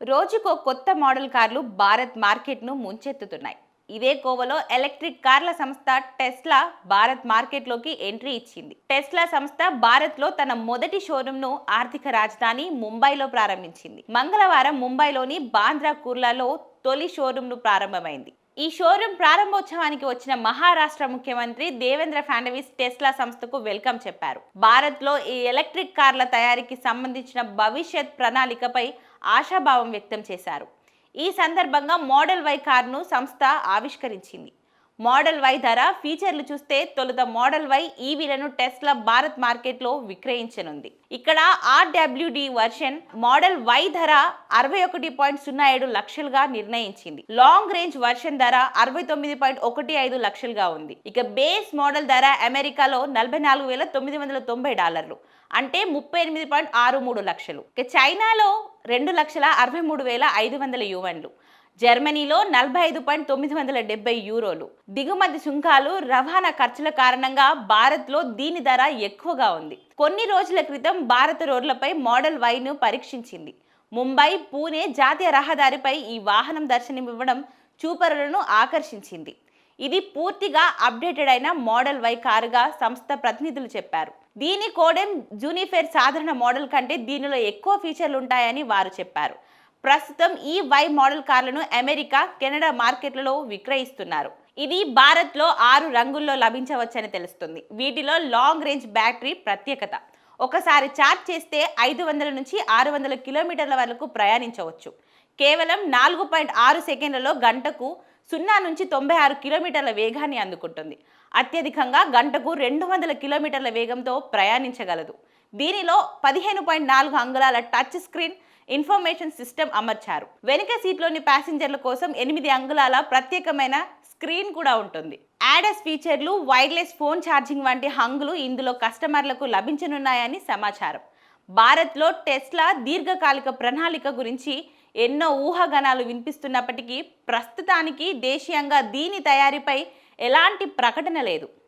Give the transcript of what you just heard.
రోజుకో కొత్త మోడల్ కార్లు భారత్ మార్కెట్ను ముంచెత్తుతున్నాయి. ఇదే కోవలో ఎలక్ట్రిక్ కార్ల సంస్థ టెస్లా భారత్ మార్కెట్లోకి ఎంట్రీ ఇచ్చింది. టెస్లా సంస్థ భారత్లో తన మొదటి షోరూంను ఆర్థిక రాజధాని ముంబైలో ప్రారంభించింది. మంగళవారం ముంబైలోని బాంద్రా కుర్లాలో తొలి షోరూంను ప్రారంభమైంది. ఈ షోరూం ప్రారంభోత్సవానికి వచ్చిన మహారాష్ట్ర ముఖ్యమంత్రి దేవేంద్ర ఫడ్నవీస్ టెస్లా సంస్థకు వెల్కమ్ చెప్పారు. భారత్లో ఈ ఎలక్ట్రిక్ కార్ల తయారీకి సంబంధించిన భవిష్యత్ ప్రణాళికపై ఆశాభావం వ్యక్తం చేశారు. ఈ సందర్భంగా మోడల్ వై కారును సంస్థ ఆవిష్కరించింది. మోడల్ వై ధర, ఫీచర్లు చూస్తే తొలుత మోడల్ వై ఈవీలను టెస్లా భారత్ మార్కెట్లో విక్రయించనుంది. ఇక్కడ ఆర్డబ్ల్యూడి వర్షన్ మోడల్ వై ధర 61.07 లక్షలుగా నిర్ణయించింది. లాంగ్ రేంజ్ వర్షన్ ధర 69.15 లక్షలుగా ఉంది. ఇక బేస్ మోడల్ ధర అమెరికాలో $44,990, అంటే 38.63 లక్షలు. ఇక చైనాలో 2,63,500 యువన్లు, జర్మనీలో 45.970 యూరోలు. దిగుమతి సుంకాలు, రవాణా ఖర్చుల కారణంగా భారత్లో దీని ధర ఎక్కువగా ఉంది. కొన్ని రోజుల క్రితం భారత రోడ్లపై మోడల్ వైను పరీక్షించింది. ముంబై, పూణే జాతీయ రహదారిపై ఈ వాహనం దర్శనమివ్వడం చూపరులను ఆకర్షించింది. ఇది పూర్తిగా అప్డేటెడ్ అయిన మోడల్ వై కారుగా సంస్థ ప్రతినిధులు చెప్పారు. దీని కోడెం జూనిఫెర్ సాధారణ మోడల్ కంటే దీనిలో ఎక్కువ ఫీచర్లు ఉంటాయని వారు చెప్పారు. ప్రస్తుతం ఈ వై మోడల్ కార్లను అమెరికా, కెనడా మార్కెట్లలో విక్రయిస్తున్నారు. ఇది భారత్లో 6 రంగుల్లో లభించవచ్చని తెలుస్తుంది. వీటిలో లాంగ్ రేంజ్ బ్యాటరీ ప్రత్యేకత. ఒకసారి ఛార్జ్ చేస్తే 500 నుంచి 600 కిలోమీటర్ల వరకు ప్రయాణించవచ్చు. కేవలం 4.6 సెకండ్లలో గంటకు 0 నుంచి 96 కిలోమీటర్ల వేగాన్ని అందుకుంటుంది. అత్యధికంగా గంటకు 200 కిలోమీటర్ల వేగంతో ప్రయాణించగలదు. దీనిలో 15.4 అంగుళాల టచ్ స్క్రీన్ ఇన్ఫర్మేషన్ సిస్టమ్ అమర్చారు. వెనుక సీట్లోని ప్యాసింజర్ల కోసం 8 అంగుళాల ప్రత్యేకమైన స్క్రీన్ కూడా ఉంటుంది. యాడస్ ఫీచర్లు, వైర్లెస్ ఫోన్ ఛార్జింగ్ వంటి హంగులు ఇందులో కస్టమర్లకు లభించనున్నాయని సమాచారం. భారత్లో టెస్లా దీర్ఘకాలిక ప్రణాళిక గురించి ఎన్నో ఊహాగానాలు వినిపిస్తున్నప్పటికీ ప్రస్తుతానికి దేశీయంగా దీని తయారీపై ఎలాంటి ప్రకటన లేదు.